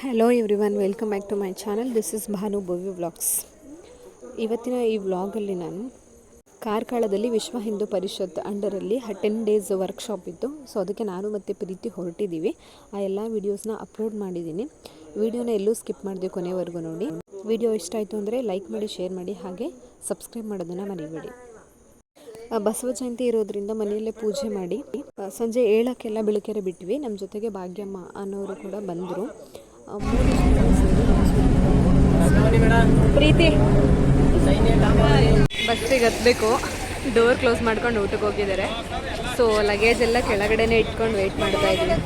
Hello everyone, welcome back to my channel. This is Bhanu Bhavya vlogs. ಇವತ್ತಿನ ಈ ವ್ಲಾಗಲ್ಲಿ ನಾನು ಕಾರ್ಕಳದಲ್ಲಿ ವಿಶ್ವ ಹಿಂದೂ ಪರಿಷತ್ ಅಂಡರಲ್ಲಿ 10 ಡೇಸ್ ವರ್ಕ್ಶಾಪ್ ಇತ್ತು. ಸೊ ಅದಕ್ಕೆ ನಾನು ಮತ್ತು ಪ್ರೀತಿ ಹೊರಟಿದ್ದೀವಿ. ಆ ಎಲ್ಲ ವೀಡಿಯೋಸ್ನ ಅಪ್ಲೋಡ್ ಮಾಡಿದ್ದೀನಿ. ವೀಡಿಯೋನ ಎಲ್ಲೂ ಸ್ಕಿಪ್ ಮಾಡಿದೆ, ಕೊನೆವರೆಗೂ ನೋಡಿ. ವಿಡಿಯೋ ಇಷ್ಟ ಆಯಿತು ಅಂದರೆ ಲೈಕ್ ಮಾಡಿ, ಶೇರ್ ಮಾಡಿ, ಹಾಗೆ ಸಬ್ಸ್ಕ್ರೈಬ್ ಮಾಡೋದನ್ನು ಮರಿಬೇಡಿ. ಬಸವ ಜಯಂತಿ ಇರೋದ್ರಿಂದ ಮನೆಯಲ್ಲೇ ಪೂಜೆ ಮಾಡಿ ಸಂಜೆ 7ಕ್ಕೆಲ್ಲ ಬೆಳಕೆರೆ ಬಿಟ್ವಿ. ನಮ್ಮ ಜೊತೆಗೆ ಭಾಗ್ಯಮ್ಮ ಅನ್ನೋರು ಕೂಡ ಬಂದರು. ಪ್ರೀತಿ ಬಸ್ಸಿಗೆ ಹತ್ತಬೇಕು. ಡೋರ್ ಕ್ಲೋಸ್ ಮಾಡ್ಕೊಂಡು ಊಟಕ್ಕೆ ಹೋಗಿದ್ದಾರೆ. ಸೊ ಲಗೇಜ್ ಎಲ್ಲ ಕೆಳಗಡೆನೇ ಇಟ್ಕೊಂಡು ವೆಯ್ಟ್ ಮಾಡ್ತಾ ಇದ್ದೀವಿ.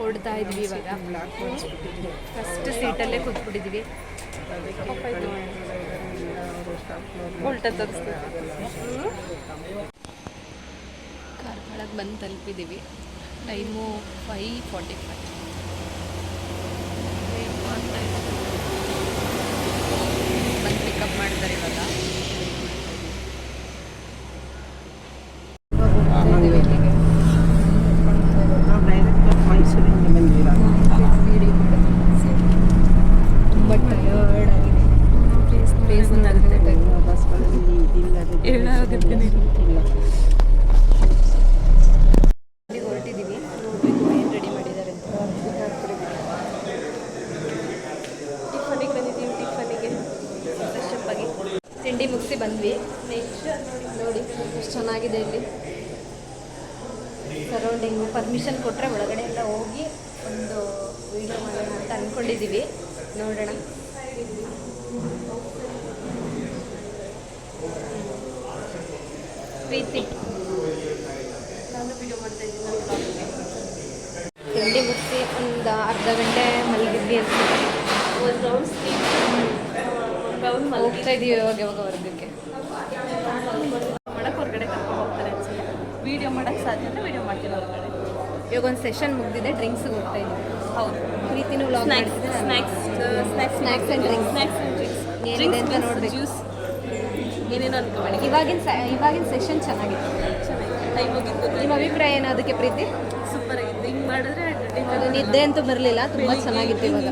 ಹೊಡ್ತಾ ಇದ್ವಿ. ಇವಾಗ ಫಸ್ಟ್ ಸೀಟಲ್ಲೇ ಕೂತ್ಬಿಟ್ಟಿದ್ವಿ. ಕಾರ್ಕಳಕ್ಕೆ ಬಂದು ತಲುಪಿದ್ದೀವಿ. ಟೈಮು 5:45. ಬಂದು ಪಿಕಪ್ ಮಾಡ್ತಾರೆ ಇವಾಗ. ಹೊರಟಿದ್ದೀವಿ, ನೋಡಬೇಕು ಏನು ರೆಡಿ ಮಾಡಿದ್ದಾರೆ ಅಂತ. ಟಿಫನಿಗೆ ಬಂದಿದ್ದೀವಿ. ಟಿಫನಿಗೆ ಫ್ರೆಶಪ್ ಆಗಿ ತಿಂಡಿ ಮುಗಿಸಿ ಬಂದ್ವಿ. ನೆಕ್ಸ್ಟ್ ನೋಡಿ ಎಷ್ಟು ಚೆನ್ನಾಗಿದೆ ಇಲ್ಲಿ ಸರೌಂಡಿಂಗು. ಪರ್ಮಿಷನ್ ಕೊಟ್ಟರೆ ಒಳಗಡೆ ಎಲ್ಲ ಹೋಗಿ ಒಂದು ವೀಡಿಯೋ ಮಾಡೋಣ ಅಂತ ಅಂದ್ಕೊಂಡಿದ್ದೀವಿ. ನೋಡೋಣ. ಪ್ರೀತಿ ನಾನು ವಿಡಿಯೋ ಮಾಡ್ತಾ ಇದ್ದೀನಿ. ತಿಂಡಿ ಮುಗಿಸಿ ಒಂದು ಅರ್ಧ ಗಂಟೆ ಮಲಗಿದ್ವಿ ಅನ್ಸುತ್ತೆ. ಒಂದು ರೌಂಡ್ ಹೋಗ್ತಾ ಇದ್ದೀವಿ ಇವಾಗ ವರ್ಗಕ್ಕೆ. ಮಾಡಕ್ಕೆ ಹೊರಗಡೆ ಕರ್ಕೊಂಡು ಹೋಗ್ತಾರೆ ಅನ್ಸುತ್ತೆ. ವೀಡಿಯೋ ಮಾಡೋಕ್ಕೆ ಸಾಧ್ಯ ಅಂದರೆ ವೀಡಿಯೋ ಮಾಡ್ತೀನಿ ಹೊರಗಡೆ. ಇವಾಗ ಒಂದು ಸೆಷನ್ ಮುಗಿದಿದೆ, ಡ್ರಿಂಕ್ಸ್ಗೆ ಹೋಗ್ತಾ ಇದ್ದೀವಿ. ಹೌದು, ಪ್ರೀತಿನೂ ವ್ಲಾಗ್ ಮಾಡ್ತಿದ್ದೆ. ಸ್ನ್ಯಾಕ್ಸ್ ಆ್ಯಂಡ್ ಡ್ರಿಂಕ್ಸ್ ಏನಿದೆ ಅಂತ ನೋಡಬೇಕು. ಜ್ಯೂಸ್ ಏನೇನು ಅನ್ಕೋಬೇಡಿ. ಇವಾಗಿನ ಸೆಷನ್ ಚೆನ್ನಾಗಿತ್ತು. ಟೈಮ್ ಹೋಗಿತ್ತು. ನಿಮ್ಮ ಅಭಿಪ್ರಾಯ ಏನು ಅದಕ್ಕೆ ಪ್ರೀತಿ? ಸೂಪರ್ ಆಗಿತ್ತು. ಹಿಂಗೆ ಮಾಡಿದ್ರೆ ನಿದ್ದೆ ಅಂತೂ ಬರಲಿಲ್ಲ, ತುಂಬ ಚೆನ್ನಾಗಿತ್ತು. ಇವಾಗ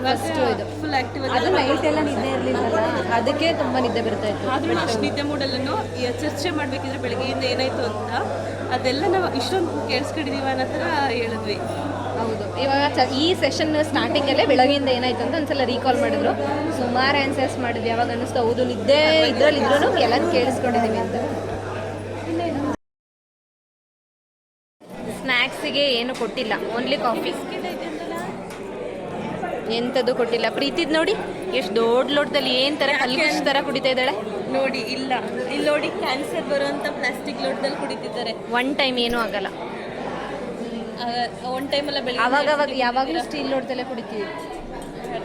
ಫಸ್ಟು ಇದು ಫುಲ್ ಆ್ಯಕ್ಟಿವ್. ಅದು ನೈಟ್ ಎಲ್ಲ ನಿದ್ದೆ ಇರಲಿಲ್ಲಲ್ಲ, ಅದಕ್ಕೆ ತುಂಬ ನಿದ್ದೆ ಬರ್ತಾ ಇತ್ತು. ಆದ್ರೂ ಅಷ್ಟು ನಿದ್ದೆ ಮೂಡಲ್ಲೂ ಚರ್ಚೆ ಮಾಡಬೇಕಿದ್ರೆ ಬೆಳಗ್ಗೆಯಿಂದ ಏನಾಯಿತು ಅಂತ ಅದೆಲ್ಲ ನಾವು ಇಷ್ಟೊಂದು ಕೇಳಿಸ್ಕೊಂಡಿದ್ದೀವಿ ಅನ್ನೋ ಥರ ಹೇಳಿದ್ವಿ. ಹೌದು, ಇವಾಗ ಈ ಸೆಷನ್ ಸ್ಟಾರ್ಟಿಂಗಲ್ಲೇ ಬೆಳಗ್ಗೆಯಿಂದ ಏನಾಯ್ತು ಅಂತ ಒಂದ್ಸಲ ರೀಕಾಲ್ ಮಾಡಿದ್ರು. ಸುಮಾರು ಆನ್ಸರ್ಸ್ ಮಾಡಿದ್ವಿ. ಯಾವಾಗ ಅನ್ನಿಸ್ತು ಹೌದು ನಿದ್ದೆ ಇದ್ರಲ್ಲಿದ್ರೂ ಎಲ್ಲನೂ ಕೇಳಿಸ್ಕೊಂಡಿದ್ದೀವಿ ಅಂತ. ಸ್ನ್ಯಾಕ್ಸಿಗೆ ಏನು ಕೊಟ್ಟಿಲ್ಲ, ಓನ್ಲಿ ಕಾಫಿ. ಎಂಥದ್ದು ಕೊಟ್ಟಿಲ್ಲ. ಪ್ರೀತಿದ್ ನೋಡಿ ಎಷ್ಟು ದೊಡ್ಡ ಲೋಟದಲ್ಲಿ ಏನು ಥರ ಕಲ್ಗುಸ್ ಥರ ಕುಡಿತಾ ಇದ್ದಾಳೆ ನೋಡಿ. ಇಲ್ಲ ಇಲ್ಲಿ ನೋಡಿ, ಕ್ಯಾನ್ಸರ್ ಬರುವಂಥ ಪ್ಲಾಸ್ಟಿಕ್ ಲೋಟದಲ್ಲಿ ಕುಡಿತಿದ್ದಾರೆ. ಒನ್ ಟೈಮ್ ಏನೂ ಆಗಲ್ಲ. ಒನ್ ಟೈಮೆಲ್ಲ ಬೆಳಗ್ಗೆ ಅವಾಗ ಯಾವಾಗಲೂ ಸ್ಟೀಲ್ ಲೋಟದಲ್ಲೇ ಕುಡಿತೀವಿ.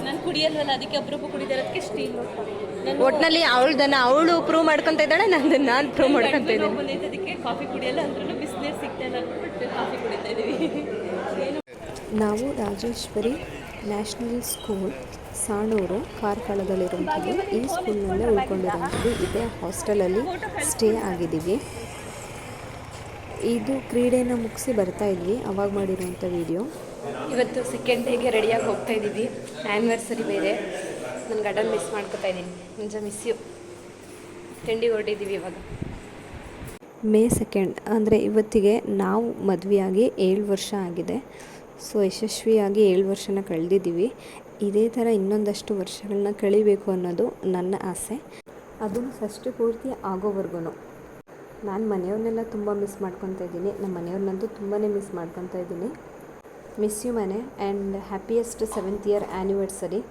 ನಾನು ಕುಡಿಯಲ್ವಲ್ಲ, ಅದಕ್ಕೆ ಅಪರೂಪ ಕುಡಿದಿರೋದಕ್ಕೆ ಸ್ಟೀಲ್ ಲೋಟ. ಒಟ್ಟಿನಲ್ಲಿ ಅವಳು ಪ್ರೂವ್ ಮಾಡ್ಕೊತಾ ಇದ್ದಾಳೆ, ನಾನು ಪ್ರೂವ್ ಮಾಡ್ಕೊತಾ ಇದ್ದೀನಿ. ಅದಕ್ಕೆ ಕಾಫಿ ಕುಡಿಯಲ್ಲ ಅಂದ್ರೂ ಬಿಸಿನೀರು ಸಿಗ್ತಾ ಇಲ್ಲ ಅಂದ್ಬಿಟ್ಟು ಕಾಫಿ ಕುಡಿತಾ ಇದ್ದೀವಿ. ನಾವು ರಾಜೇಶ್ವರಿ ನ್ಯಾಷನಲ್ ಸ್ಕೂಲ್ ಸಾಣೂರು ಕಾರ್ಕಳದಲ್ಲಿರುವಂಥದ್ದು. ಈ ಸ್ಕೂಲ್ನಲ್ಲೇ ಉಳ್ಕೊಂಡಿರುವಂಥದ್ದು. ಇದೇ ಹಾಸ್ಟೆಲಲ್ಲಿ ಸ್ಟೇ ಆಗಿದ್ದೀವಿ. ಇದು ಕ್ರೀಡೆನ ಮುಗಿಸಿ ಬರ್ತಾ ಇದ್ವಿ, ಅವಾಗ ಮಾಡಿರುವಂಥ ವಿಡಿಯೋ. ಇವತ್ತು ಸೆಕೆಂಡ್ ಡೇಗೆ ರೆಡಿಯಾಗಿ ಹೋಗ್ತಾ ಇದ್ದೀವಿ. ಆ್ಯನಿವರ್ಸರಿ ಬೇರೆ. ನನ್ನ ಗಂಡನ ಮಿಸ್ ಮಾಡ್ಕೊತಾ ಇದ್ದೀನಿ. ನಿಜ ಮಿಸ್ ಯು. ತಿಂಡಿ ಹೊರಟಿದ್ದೀವಿ ಇವಾಗ. ಮೇ 2 ಅಂದರೆ ಇವತ್ತಿಗೆ ನಾವು ಮದುವೆಯಾಗಿ 7 ವರ್ಷ ಆಗಿದೆ. ಸೊ ಯಶಸ್ವಿಯಾಗಿ 7 ವರ್ಷನ ಕಳೆದಿದ್ದೀವಿ. ಇದೇ ಥರ ಇನ್ನೊಂದಷ್ಟು ವರ್ಷಗಳನ್ನ ಕಳಿಬೇಕು ಅನ್ನೋದು ನನ್ನ ಆಸೆ. ಅದು ಷಷ್ಠಿ ಪೂರ್ತಿ ಆಗೋವರೆಗೂ ನಾನು ಮನೆಯವ್ರನ್ನೆಲ್ಲ ತುಂಬ ಮಿಸ್ ಮಾಡ್ಕೊತಾ ಇದ್ದೀನಿ. ನಮ್ಮ ಮನೆಯವ್ರನ್ನಂತೂ ತುಂಬಾ ಮಿಸ್ ಮಾಡ್ಕೊತಾ ಇದ್ದೀನಿ. ಮಿಸ್ ಯು ಮನೆ and happiest 7th year anniversary.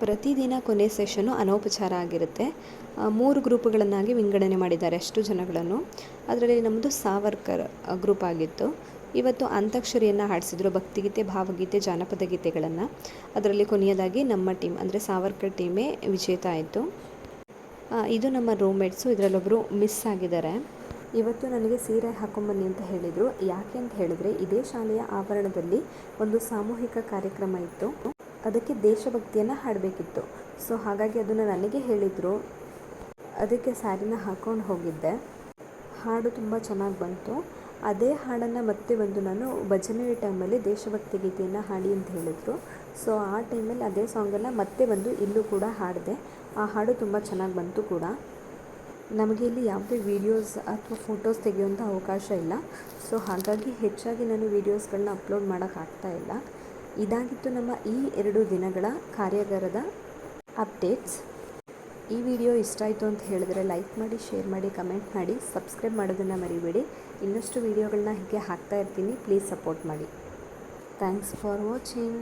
ಪ್ರತಿದಿನ ಕೊನೆ ಸೆಷನ್ನು ಅನೌಪಚಾರ ಆಗಿರುತ್ತೆ. 3 ಗ್ರೂಪ್ಗಳನ್ನಾಗಿ ವಿಂಗಡಣೆ ಮಾಡಿದ್ದಾರೆ ಅಷ್ಟು ಜನಗಳನ್ನು. ಅದರಲ್ಲಿ ನಮ್ಮದು ಸಾವರ್ಕರ್ ಗ್ರೂಪ್ ಆಗಿತ್ತು. ಇವತ್ತು ಅಂತಾಕ್ಷರಿಯನ್ನು ಹಾಡಿಸಿದ್ರು, ಭಕ್ತಿಗೀತೆ, ಭಾವಗೀತೆ, ಜಾನಪದ ಗೀತೆಗಳನ್ನು. ಅದರಲ್ಲಿ ಕೊನೆಯದಾಗಿ ನಮ್ಮ ಟೀಮ್ ಅಂದರೆ ಸಾವರ್ಕರ್ ಟೀಮೇ ವಿಜೇತ ಆಯಿತು. ಇದು ನಮ್ಮ ರೂಮ್ಮೇಟ್ಸು. ಇದರಲ್ಲೊಬ್ಬರು ಮಿಸ್ ಆಗಿದ್ದಾರೆ. ಇವತ್ತು ನನಗೆ ಸೀರೆ ಹಾಕೊಂಬನ್ನಿ ಅಂತ ಹೇಳಿದರು. ಯಾಕೆ ಅಂತ ಹೇಳಿದರೆ ಇದೇ ಶಾಲೆಯ ಆವರಣದಲ್ಲಿ ಒಂದು ಸಾಮೂಹಿಕ ಕಾರ್ಯಕ್ರಮ ಇತ್ತು. ಅದಕ್ಕೆ ದೇಶಭಕ್ತಿಯನ್ನು ಹಾಡಬೇಕಿತ್ತು. ಸೊ ಹಾಗಾಗಿ ಅದನ್ನು ನನಗೆ ಹೇಳಿದರು. ಅದಕ್ಕೆ ಸ್ಯಾರಿನ ಹಾಕ್ಕೊಂಡು ಹೋಗಿದ್ದೆ. ಹಾಡು ತುಂಬ ಚೆನ್ನಾಗಿ ಬಂತು. ಅದೇ ಹಾಡನ್ನು ಮತ್ತೆ ಬಂದು ನಾನು ಭಜನೆ ಟೈಮಲ್ಲಿ ದೇಶಭಕ್ತಿ ಗೀತೆಯನ್ನು ಹಾಡಿ ಅಂತ ಹೇಳಿದರು. ಸೊ ಆ ಟೈಮಲ್ಲಿ ಅದೇ ಸಾಂಗನ್ನು ಮತ್ತೆ ಬಂದು ಇಲ್ಲೂ ಕೂಡ ಹಾಡಿದೆ. ಆ ಹಾಡು ತುಂಬ ಚೆನ್ನಾಗಿ ಬಂತು ಕೂಡ. ನಮಗೆ ಇಲ್ಲಿ ಯಾವುದೇ ವೀಡಿಯೋಸ್ ಅಥವಾ ಫೋಟೋಸ್ ತೆಗೆಯುವಂಥ ಅವಕಾಶ ಇಲ್ಲ. ಸೊ ಹಾಗಾಗಿ ಹೆಚ್ಚಾಗಿ ನಾನು ವೀಡಿಯೋಸ್ಗಳನ್ನ ಅಪ್ಲೋಡ್ ಮಾಡೋಕ್ಕಾಗ್ತಾ ಇಲ್ಲ. ಇದಾಗಿತ್ತು ನಮ್ಮ ಈ 2 ದಿನಗಳ ಕಾರ್ಯಾಗಾರದ ಅಪ್ಡೇಟ್ಸ್. ಈ ವಿಡಿಯೋ ಇಷ್ಟ ಆಯಿತು ಅಂತ ಹೇಳಿದ್ರೆ ಲೈಕ್ ಮಾಡಿ, ಶೇರ್ ಮಾಡಿ, ಕಮೆಂಟ್ ಮಾಡಿ, ಸಬ್ಸ್ಕ್ರೈಬ್ ಮಾಡೋದನ್ನು ಮರಿಬೇಡಿ. ಇನ್ನಷ್ಟು ವೀಡಿಯೋಗಳನ್ನ ಹೀಗೆ ಹಾಕ್ತಾ ಇರ್ತೀನಿ. ಪ್ಲೀಸ್ ಸಪೋರ್ಟ್ ಮಾಡಿ. Thanks for watching.